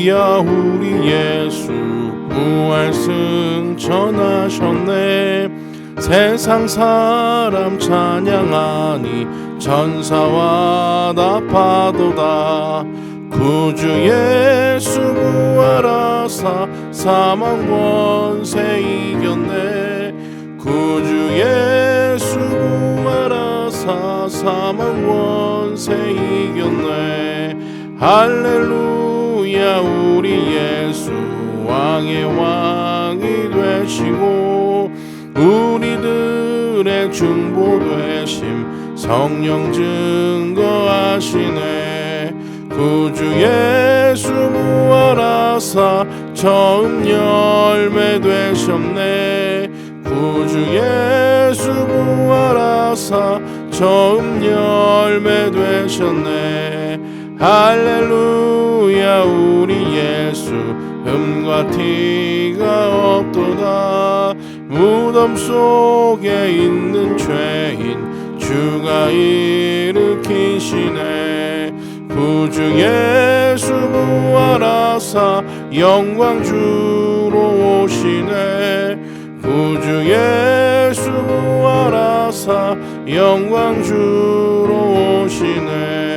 할렐루야 우리 예수 부활 승천하셨네. 세상 사람 찬양하니 천사와 나파도다. 구주 예수 부활하사 사망 권세 이겼네. 구주 예수 부활하사 사망 권세 이겼네. 할렐루야 우리 예수 왕의 왕이 되시고 우리들의 중보 되심 성령 증거하시네. 구주 예수 부활하사 처음 열매 되셨네. 구주 예수 부활하사 처음 열매 되셨네. 할렐루야 우리 예수 흠과 티가 없도다. 무덤 속에 있는 죄인 주가 일으키시네. 구주 예수 부활하사 영광 주로 오시네. 구주 예수 부활하사 영광 주로 오시네.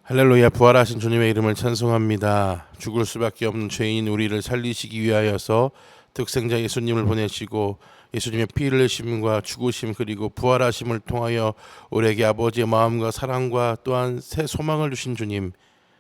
할렐루야 부활하신 주님의 이름을 찬송합니다. 죽을 수밖에 없는 죄인 우리를 살리시기 위하여서 독생자 예수님을 보내시고 예수님의 피를 흘리심과 죽으심 그리고 부활하심을 통하여 우리에게 아버지의 마음과 사랑과 또한 새 소망을 주신 주님,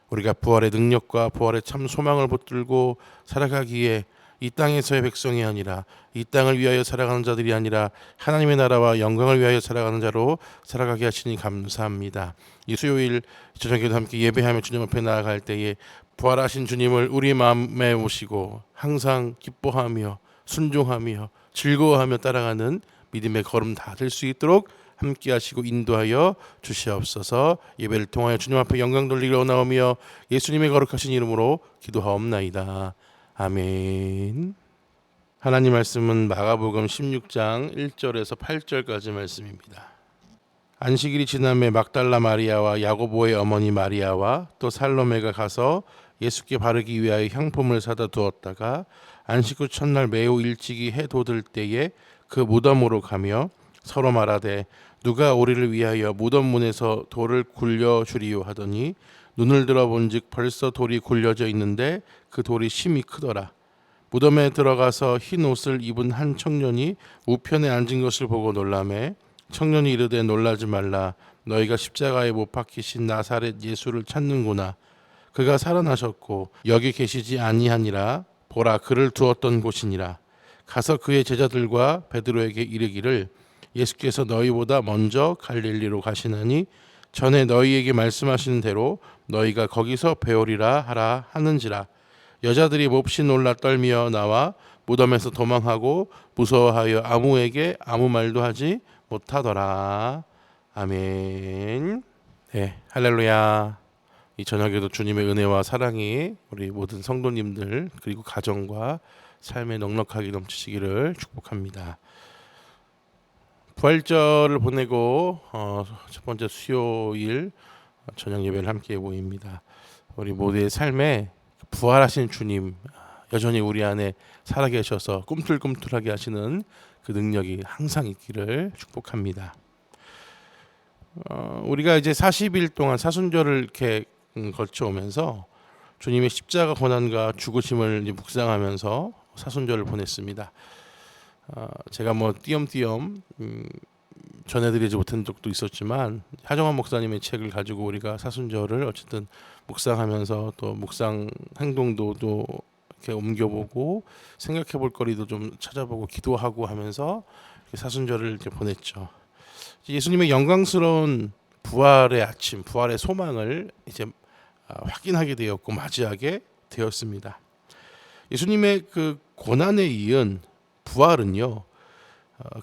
우리가 부활의 능력과 부활의 참 소망을 붙들고 살아가기에 이 땅에서의 백성이 아니라 이 땅을 위하여 살아가는 자들이 아니라 하나님의 나라와 영광을 위하여 살아가는 자로 살아가게 하시니 감사합니다. 이 수요일 저녁에도 함께 예배하며 주님 앞에 나아갈 때에 부활하신 주님을 우리 마음에 모시고 항상 기뻐하며 순종하며 즐거워하며 따라가는 믿음의 걸음 다 될 수 있도록 함께 하시고 인도하여 주시옵소서. 예배를 통하여 주님 앞에 영광 돌리러 나오며 예수님의 거룩하신 이름으로 기도하옵나이다. 아멘. 하나님 말씀은 마가복음 16장 1절에서 8절까지 말씀입니다. 안식일이 지남에 막달라 마리아와 야고보의 어머니 마리아와 또 살로메가 가서 예수께 바르기 위하여 향품을 사다 두었다가 안식 후 첫날 매우 일찍이 해 돋을 때에 그 무덤으로 가며 서로 말하되 누가 우리를 위하여 무덤 문에서 돌을 굴려 주리요 하더니 눈을 들어본즉 벌써 돌이 굴려져 있는데 그 돌이 심히 크더라. 무덤에 들어가서 흰 옷을 입은 한 청년이 우편에 앉은 것을 보고 놀라매 청년이 이르되 놀라지 말라. 너희가 십자가에 못 박히신 나사렛 예수를 찾는구나. 그가 살아나셨고 여기 계시지 아니하니라. 보라 그를 두었던 곳이니라. 가서 그의 제자들과 베드로에게 이르기를 예수께서 너희보다 먼저 갈릴리로 가시나니 전에 너희에게 말씀하시는 대로 너희가 거기서 배우리라 하라 하는지라. 여자들이 몹시 놀라 떨며 나와 무덤에서 도망하고 무서워하여 아무에게 아무 말도 하지 못하더라. 아멘. 네, 할렐루야. 이 저녁에도 주님의 은혜와 사랑이 우리 모든 성도님들 그리고 가정과 삶에 넉넉하게 넘치시기를 축복합니다. 부활절을 보내고 첫 번째 수요일 저녁 예배를 함께 모입니다. 우리 모두의 삶에 부활하신 주님 여전히 우리 안에 살아계셔서 꿈틀꿈틀하게 하시는 그 능력이 항상 있기를 축복합니다. 우리가 이제 40일 동안 사순절을 이렇게 거쳐오면서 주님의 십자가 고난과 죽으심을 이제 묵상하면서 사순절을 보냈습니다. 제가 뭐 띄엄띄엄 전해드리지 못한 적도 있었지만 하정환 목사님의 책을 가지고 우리가 사순절을 어쨌든 묵상하면서 또 묵상 행동도 또 이렇게 옮겨보고 생각해볼 거리도 좀 찾아보고 기도하고 하면서 사순절을 이제 보냈죠. 예수님의 영광스러운 부활의 아침, 부활의 소망을 이제 확인하게 되었고 맞이하게 되었습니다. 예수님의 그 고난에 이은 부활은요,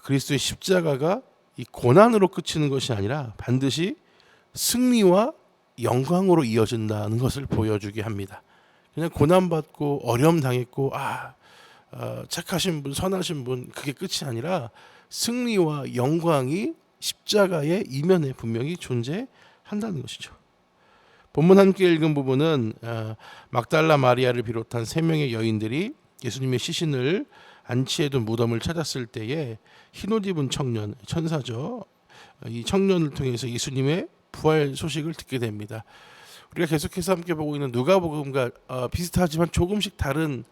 그리스도의 십자가가 이 고난으로 그치는 것이 아니라 반드시 승리와 영광으로 이어진다는 것을 보여주게 합니다. 그냥 고난받고 어려움 당했고 착하신 분, 선하신 분 그게 끝이 아니라 승리와 영광이 십자가의 이면에 분명히 존재한다는 것이죠. 본문 함께 읽은 부분은 막달라 마리아를 비롯한 3명의 여인들이 예수님의 시신을 안치해둔 무덤을 찾았을 때에 흰옷 입은 청년, 천사죠. 이 청년을 통해서 예수님의 부활 소식을 듣게 됩니다. 우리가 계속해서 함께 보고 있는 누가복음과 비슷하지만 조금씩 다른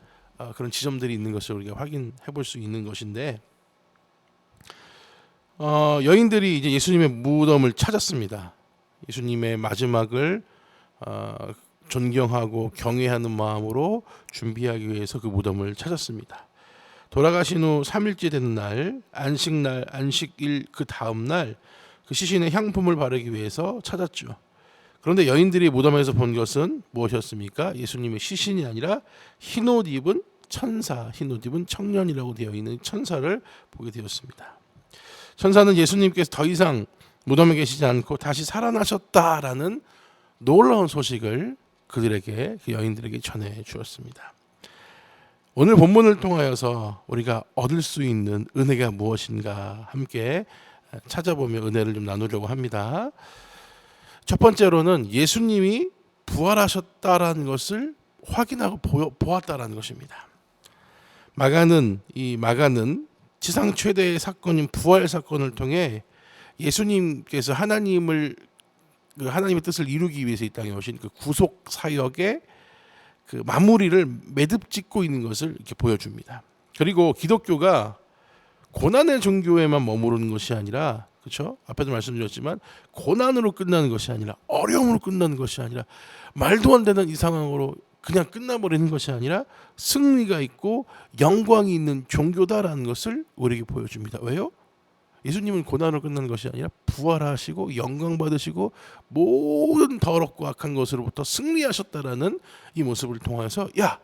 그런 지점들이 있는 것을 우리가 확인해 볼 수 있는 것인데, 여인들이 이제 예수님의 무덤을 찾았습니다. 예수님의 마지막을 존경하고 경외하는 마음으로 준비하기 위해서 그 무덤을 찾았습니다. 돌아가신 후 3일째 되는 날, 안식날, 안식일 그 다음 날 그 시신에 향품을 바르기 위해서 찾았죠. 그런데 여인들이 무덤에서 본 것은 무엇이었습니까? 예수님의 시신이 아니라 흰옷 입은 천사, 흰옷 입은 청년이라고 되어 있는 천사를 보게 되었습니다. 천사는 예수님께서 더 이상 무덤에 계시지 않고 다시 살아나셨다라는 놀라운 소식을 그들에게, 그 여인들에게 전해 주었습니다. 오늘 본문을 통하여서 우리가 얻을 수 있는 은혜가 무엇인가 함께 찾아보며 은혜를 좀 나누려고 합니다. 첫 번째로는 예수님이 부활하셨다라는 것을 확인하고 보았다라는 것입니다. 마가는 지상 최대의 사건인 부활 사건을 통해 예수님께서 하나님의 뜻을 이루기 위해서 이 땅에 오신 그 구속 사역의 그 마무리를 매듭짓고 있는 것을 이렇게 보여줍니다. 그리고 기독교가 고난의 종교에만 머무르는 것이 아니라, 그렇죠? 앞에도 말씀드렸지만 고난으로 끝나는 것이 아니라, 어려움으로 끝나는 것이 아니라, 말도 안 되는 이 상황으로 그냥 끝나버리는 것이 아니라 승리가 있고 영광이 있는 종교다라는 것을 우리에게 보여줍니다. 왜요? 예수님은 고난으로 끝나는 것이 아니라 부활하시고 영광 받으시고 모든 더럽고 악한 것으로부터 승리하셨다라는 이 모습을 통해서, 야,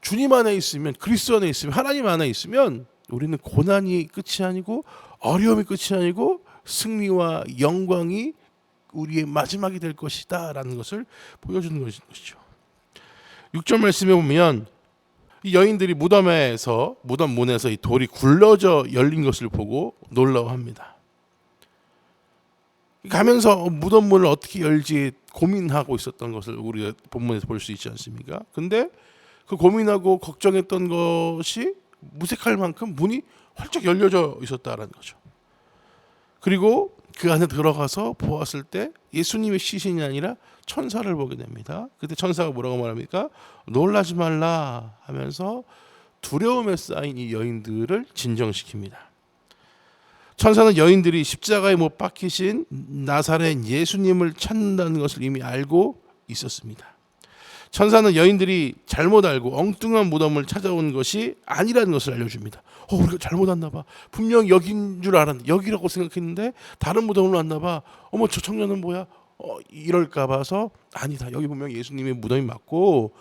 주님 안에 있으면, 그리스도 안에 있으면, 하나님 안에 있으면 우리는 고난이 끝이 아니고 어려움이 끝이 아니고 승리와 영광이 우리의 마지막이 될 것이다 라는 것을 보여주는 것이죠. 6절 말씀에 보면 이 여인들이 무덤 문에서 이 돌이 굴러져 열린 것을 보고 놀라워합니다. 가면서 무덤 문을 어떻게 열지 고민하고 있었던 것을 우리가 본문에서 볼 수 있지 않습니까? 근데 그 고민하고 걱정했던 것이 무색할 만큼 문이 활짝 열려져 있었다라는 거죠. 그리고 그 안에 들어가서 보았을 때 예수님의 시신이 아니라 천사를 보게 됩니다. 그때 천사가 뭐라고 말합니까? 놀라지 말라 하면서 두려움에 쌓인 이 여인들을 진정시킵니다. 천사는 여인들이 십자가에 못 박히신 나사렛 예수님을 찾는다는 것을 이미 알고 있었습니다. 천사는 여인들이 잘못 알고 엉뚱한 무덤을 찾아온 것이 아니라는 것을 알려줍니다. 우리가 잘못 왔나 봐. 분명히 여긴 줄 알았는데, 여기라고 생각했는데 다른 무덤으로 왔나 봐. 어머, 저 청년은 뭐야? 이럴까 봐서 아니다. 여기 보면 예수님의 무덤이 맞고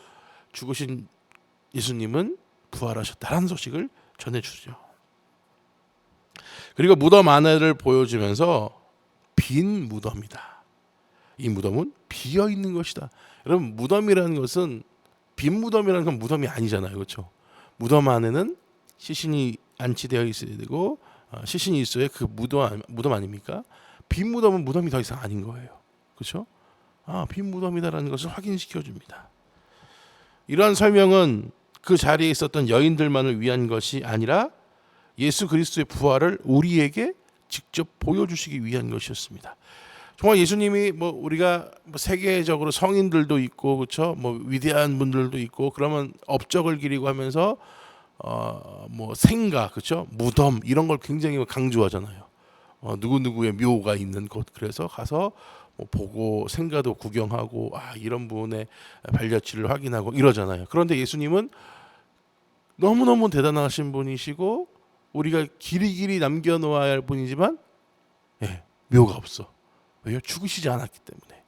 죽으신 예수님은 부활하셨다라는 소식을 전해주죠. 그리고 무덤 안을 보여주면서 빈 무덤이다. 이 무덤은 비어 있는 것이다. 여러분, 무덤이라는 것은, 빈 무덤이라는 건 무덤이 아니잖아요, 그렇죠? 무덤 안에는 시신이 안치되어 있어야 되고 시신이 있어야 그 무덤 아닙니까? 빈 무덤은 무덤이 더 이상 아닌 거예요, 그렇죠? 빈 무덤이다라는 것을 확인시켜 줍니다. 이러한 설명은 그 자리에 있었던 여인들만을 위한 것이 아니라 예수 그리스도의 부활을 우리에게 직접 보여주시기 위한 것이었습니다. 정말 예수님이 우리가 세계적으로 성인들도 있고, 그렇죠? 위대한 분들도 있고, 그러면 업적을 기리고 하면서 생가, 그렇죠? 무덤 이런 걸 굉장히 강조하잖아요. 누구누구의 묘가 있는 곳, 그래서 가서 보고 생가도 구경하고 이런 분의 발자취를 확인하고 이러잖아요. 그런데 예수님은 너무너무 대단하신 분이시고 우리가 길이길이 남겨놓아야 할 분이지만 묘가 없어. 왜요? 죽으시지 않았기 때문에.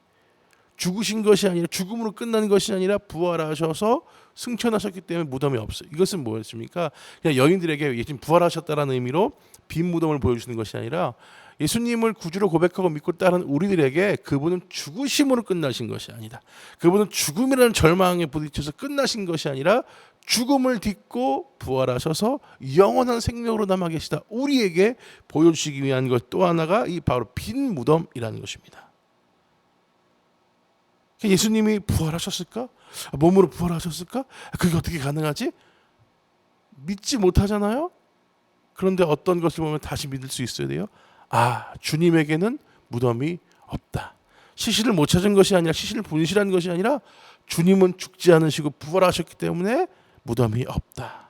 죽으신 것이 아니라, 죽음으로 끝난 것이 아니라 부활하셔서 승천하셨기 때문에 무덤이 없어요. 이것은 뭐였습니까? 그냥 여인들에게 예수님 부활하셨다는 의미로 빈 무덤을 보여주시는 것이 아니라, 예수님을 구주로 고백하고 믿고 따르는 우리들에게 그분은 죽으심으로 끝나신 것이 아니다. 그분은 죽음이라는 절망에 부딪혀서 끝나신 것이 아니라 죽음을 딛고 부활하셔서 영원한 생명으로 남아 계시다. 우리에게 보여주시기 위한 것 또 하나가 이 바로 빈 무덤이라는 것입니다. 예수님이 부활하셨을까? 몸으로 부활하셨을까? 그게 어떻게 가능하지? 믿지 못하잖아요. 그런데 어떤 것을 보면 다시 믿을 수 있어야 돼요. 주님에게는 무덤이 없다. 시신을 못 찾은 것이 아니라, 시신을 분실한 것이 아니라 주님은 죽지 않으시고 부활하셨기 때문에 무덤이 없다.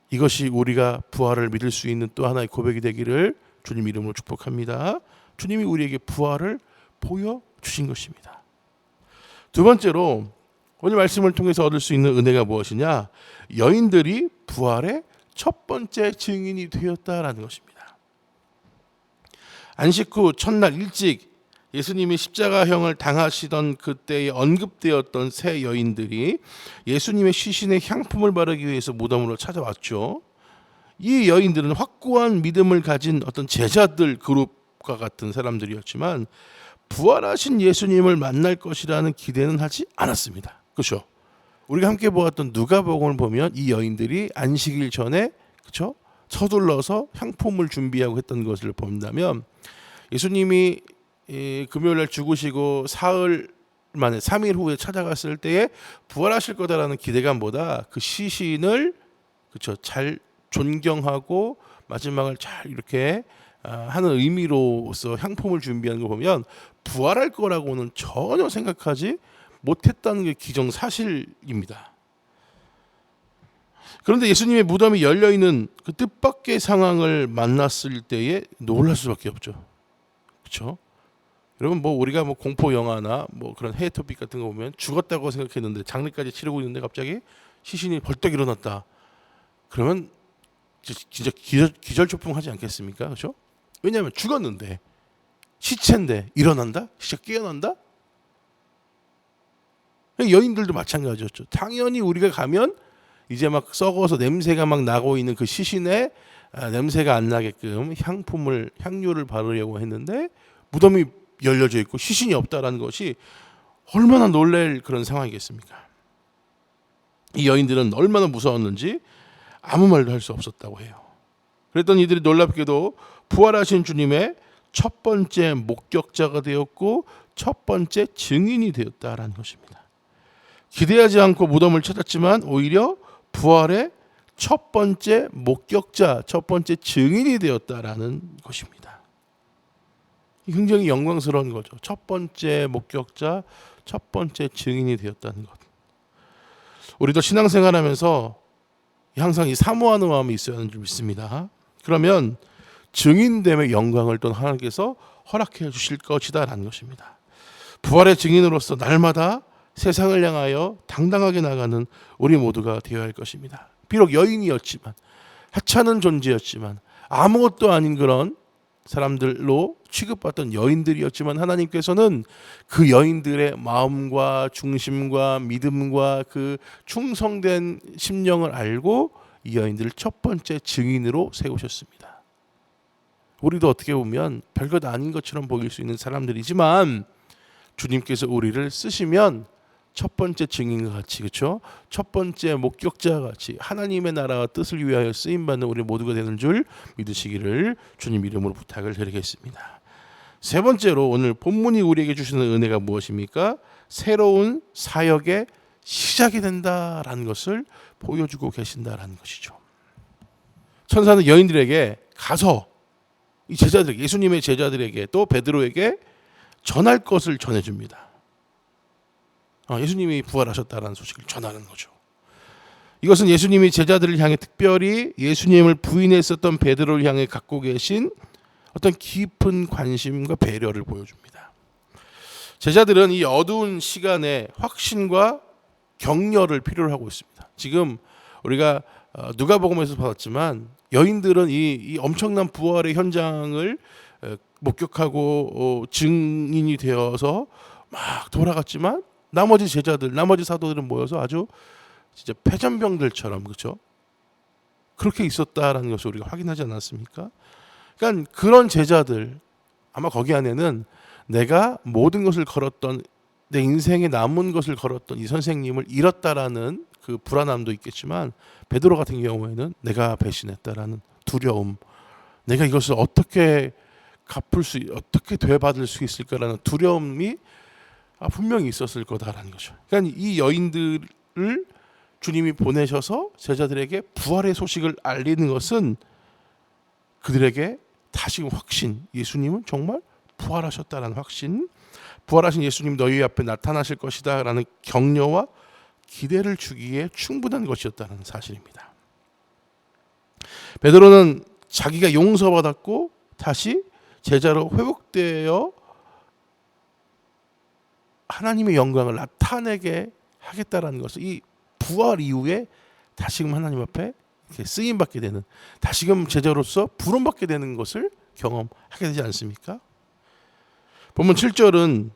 이것이 우리가 부활을 믿을 수 있는 또 하나의 고백이 되기를 주님 이름으로 축복합니다. 주님이 우리에게 부활을 보여주신 것입니다. 두 번째로 오늘 말씀을 통해서 얻을 수 있는 은혜가 무엇이냐? 여인들이 부활의 첫 번째 증인이 되었다라는 것입니다. 안식 후 첫날 일찍 예수님이 십자가형을 당하시던 그때에 언급되었던 세 여인들이 예수님의 시신에 향품을 바르기 위해서 무덤으로 찾아왔죠. 이 여인들은 확고한 믿음을 가진 어떤 제자들 그룹과 같은 사람들이었지만 부활하신 예수님을 만날 것이라는 기대는 하지 않았습니다. 그렇죠? 우리가 함께 보았던 누가복음을 보면 이 여인들이 안식일 전에 그렇죠? 서둘러서 향품을 준비하고 했던 것을 본다면 예수님이 금요일날 죽으시고 사흘 만에 3일 후에 찾아갔을 때에 부활하실 거다라는 기대감보다 그 시신을 그렇죠? 잘 존경하고 마지막을 잘 이렇게 하는 의미로서 향품을 준비하는 거 보면 부활할 거라고는 전혀 생각하지 못했다는 게 기정사실입니다. 그런데 예수님의 무덤이 열려있는 그 뜻밖의 상황을 만났을 때에 놀랄 수밖에 없죠. 그렇죠? 여러분 우리가 공포 영화나 그런 해외 토픽 같은 거 보면 죽었다고 생각했는데 장례까지 치르고 있는데 갑자기 시신이 벌떡 일어났다. 그러면 진짜 기절초풍하지 않겠습니까? 그렇죠? 왜냐하면 죽었는데 시체인데 일어난다? 진짜 깨어난다? 여인들도 마찬가지였죠. 당연히 우리가 가면 이제 막 썩어서 냄새가 막 나고 있는 그 시신에 냄새가 안 나게끔 향유를 바르려고 했는데 무덤이 열려져 있고 시신이 없다라는 것이 얼마나 놀랄 그런 상황이겠습니까? 이 여인들은 얼마나 무서웠는지 아무 말도 할 수 없었다고 해요. 그랬더니 이들이 놀랍게도 부활하신 주님의 첫 번째 목격자가 되었고 첫 번째 증인이 되었다라는 것입니다. 기대하지 않고 무덤을 찾았지만 오히려 부활의 첫 번째 목격자, 첫 번째 증인이 되었다라는 것입니다. 굉장히 영광스러운 거죠. 첫 번째 목격자, 첫 번째 증인이 되었다는 것. 우리도 신앙생활하면서 항상 이 사모하는 마음이 있어야 하는 줄 믿습니다. 그러면 증인됨의 영광을 또 하나님께서 허락해 주실 것이다라는 것입니다. 부활의 증인으로서 날마다 세상을 향하여 당당하게 나가는 우리 모두가 되어야 할 것입니다. 비록 여인이었지만 하찮은 존재였지만 아무것도 아닌 그런 사람들로 취급받던 여인들이었지만 하나님께서는 그 여인들의 마음과 중심과 믿음과 그 충성된 심령을 알고 이 여인들을 첫 번째 증인으로 세우셨습니다. 우리도 어떻게 보면 별것 아닌 것처럼 보일 수 있는 사람들이지만 주님께서 우리를 쓰시면 첫 번째 증인과 같이 그렇죠? 첫 번째 목격자와 같이 하나님의 나라와 뜻을 위하여 쓰임받는 우리 모두가 되는 줄 믿으시기를 주님 이름으로 부탁을 드리겠습니다. 세 번째로 오늘 본문이 우리에게 주시는 은혜가 무엇입니까? 새로운 사역의 시작이 된다라는 것을 보여주고 계신다라는 것이죠. 천사는 여인들에게 가서 이 제자들, 예수님의 제자들에게 또 베드로에게 전할 것을 전해줍니다. 예수님이 부활하셨다는 소식을 전하는 거죠. 이것은 예수님이 제자들을 향해 특별히 예수님을 부인했었던 베드로를 향해 갖고 계신 어떤 깊은 관심과 배려를 보여줍니다. 제자들은 이 어두운 시간에 확신과 격려를 필요로 하고 있습니다. 지금 우리가 누가복음에서 봤지만 여인들은 이 엄청난 부활의 현장을 목격하고 증인이 되어서 막 돌아갔지만 나머지 제자들, 나머지 사도들은 모여서 아주 진짜 패전병들처럼 그렇죠? 그렇게 있었다라는 것을 우리가 확인하지 않았습니까? 그러니까 그런 제자들 아마 거기 안에는 내가 모든 것을 걸었던 내 인생에 남은 것을 걸었던 이 선생님을 잃었다라는 그 불안함도 있겠지만 베드로 같은 경우에는 내가 배신했다라는 두려움, 내가 이것을 어떻게 어떻게 되받을 수 있을까라는 두려움이 분명히 있었을 거다라는 거죠. 그러니까 이 여인들을 주님이 보내셔서 제자들에게 부활의 소식을 알리는 것은 그들에게 다시금 확신, 예수님은 정말 부활하셨다라는 확신, 부활하신 예수님 너희 앞에 나타나실 것이다 라는 격려와 기대를 주기에 충분한 것이었다는 사실입니다. 베드로는 자기가 용서받았고 다시 제자로 회복되어 하나님의 영광을 나타내게 하겠다라는 것을, 이 부활 이후에 다시금 하나님 앞에 쓰임받게 되는, 다시금 제자로서 부름받게 되는 것을 경험하게 되지 않습니까? 본문 7절은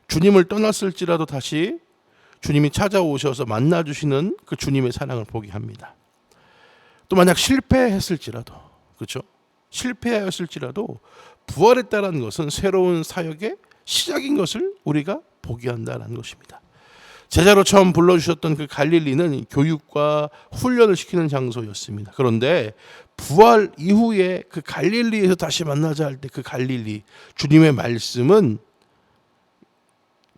주님을 떠났을지라도 다시 주님이 찾아오셔서 만나주시는 그 주님의 사랑을 보게 합니다. 또 만약 실패했을지라도, 그렇죠? 실패하였을지라도 부활했다는 것은 새로운 사역의 시작인 것을 우리가 보게 한다는 것입니다. 제자로 처음 불러주셨던 그 갈릴리는 교육과 훈련을 시키는 장소였습니다. 그런데 부활 이후에 그 갈릴리에서 다시 만나자 할 때 그 갈릴리, 주님의 말씀은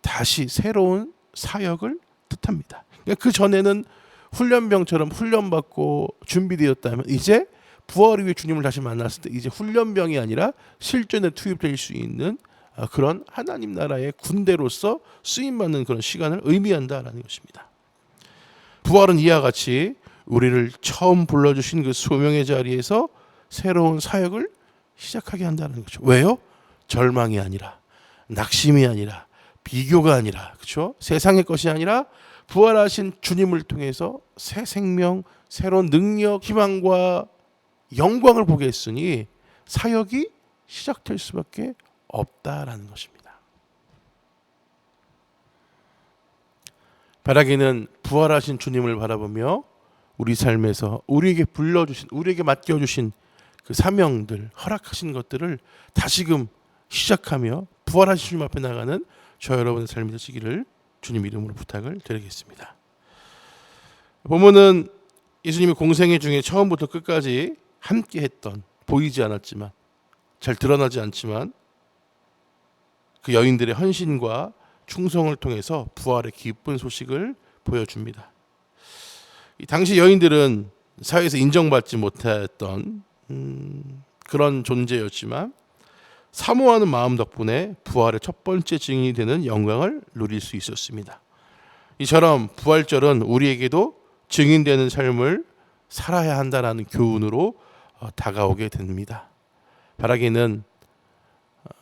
다시 새로운 사역을 뜻합니다. 그러니까 그 전에는 훈련병처럼 훈련받고 준비되었다면, 이제 부활 이후에 주님을 다시 만났을 때 이제 훈련병이 아니라 실전에 투입될 수 있는 그런 하나님 나라의 군대로서 쓰임받는 그런 시간을 의미한다라는 것입니다. 부활은 이와 같이 우리를 처음 불러주신 그 소명의 자리에서 새로운 사역을 시작하게 한다는 거죠. 왜요? 절망이 아니라, 낙심이 아니라, 비교가 아니라, 그렇죠? 세상의 것이 아니라 부활하신 주님을 통해서 새 생명, 새로운 능력, 희망과 영광을 보게 했으니 사역이 시작될 수밖에 없다라는 것입니다. 바라기는 부활하신 주님을 바라보며 우리 삶에서 우리에게 불러주신, 우리에게 맡겨주신 그 사명들, 허락하신 것들을 다시금 시작하며 부활하신 주님 앞에 나가는 저 여러분의 삶이 되시기를 주님 이름으로 부탁을 드리겠습니다. 본문은 예수님이 공생애 중에 처음부터 끝까지 함께 했던, 보이지 않았지만, 잘 드러나지 않지만 그 여인들의 헌신과 충성을 통해서 부활의 기쁜 소식을 보여줍니다. 이 당시 여인들은 사회에서 인정받지 못했던 그런 존재였지만 사모하는 마음 덕분에 부활의 첫 번째 증인이 되는 영광을 누릴 수 있었습니다. 이처럼 부활절은 우리에게도 증인되는 삶을 살아야 한다는 교훈으로 다가오게 됩니다. 바라기는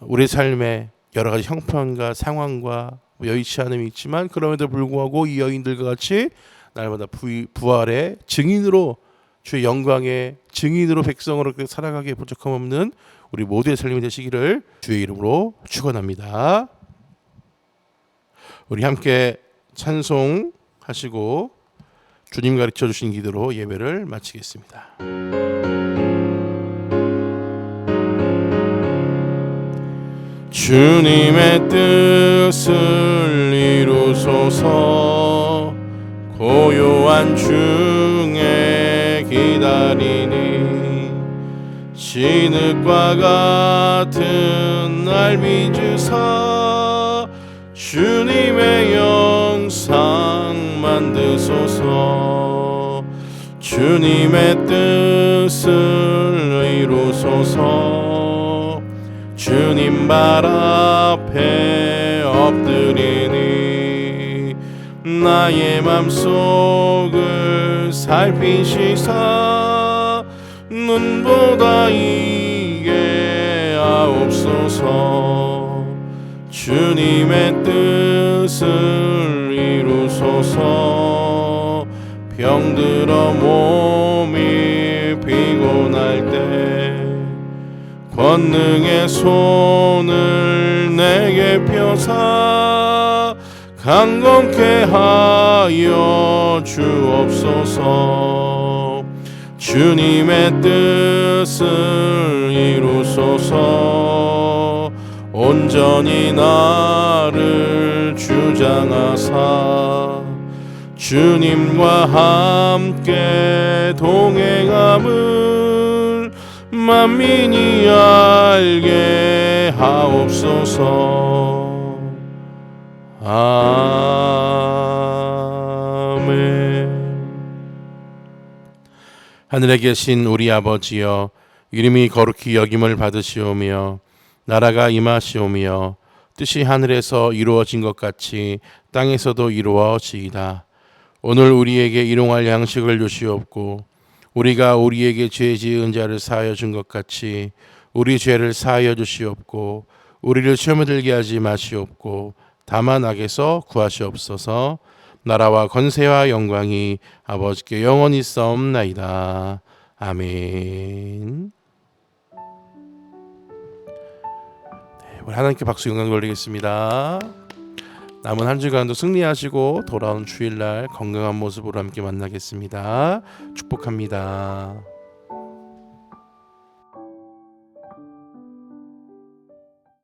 우리 삶에 여러 가지 형편과 상황과 여의치 않음이 있지만 그럼에도 불구하고 이 여인들과 같이 날마다 부활의 증인으로, 주의 영광의 증인으로 백성으로 살아가기에 부족함 없는 우리 모두의 삶이 되시기를 주의 이름으로 축원합니다. 우리 함께 찬송하시고 주님 가르쳐 주신 기도로 예배를 마치겠습니다. 주님의 뜻을 이루소서. 고요한 중에 기다리니 진흙과 같은 날 빚으사 주님의 영상 만드소서. 주님의 뜻을 이루소서. 주님 발 앞에 엎드리니 나의 맘속을 살피시사 눈보다 이게 하옵소서. 주님의 뜻을 이루소서. 병들어 몸이 피곤할 때 권능의 손을 내게 펴사 강건케 하여 주옵소서. 주님의 뜻을 이루소서. 온전히 나를 주장하사 주님과 함께 동행함을 만민이 알게 하옵소서. 아멘. 하늘에 계신 우리 아버지여, 이름이 거룩히 여김을 받으시오며 나라가 임하시오며 뜻이 하늘에서 이루어진 것 같이 땅에서도 이루어지이다. 오늘 우리에게 일용할 양식을 주시옵고 우리가 우리에게 죄 지은 자를 사하여 준 것 같이 우리 죄를 사하여 주시옵고 우리를 시험에 들게 하지 마시옵고 다만 악에서 구하시옵소서. 나라와 권세와 영광이 아버지께 영원히 있사옵나이다. 아멘. 우리 하나님께 박수 영광 돌리겠습니다. 남은 한 주간도 승리하시고 돌아온 주일날 건강한 모습으로 함께 만나겠습니다. 축복합니다.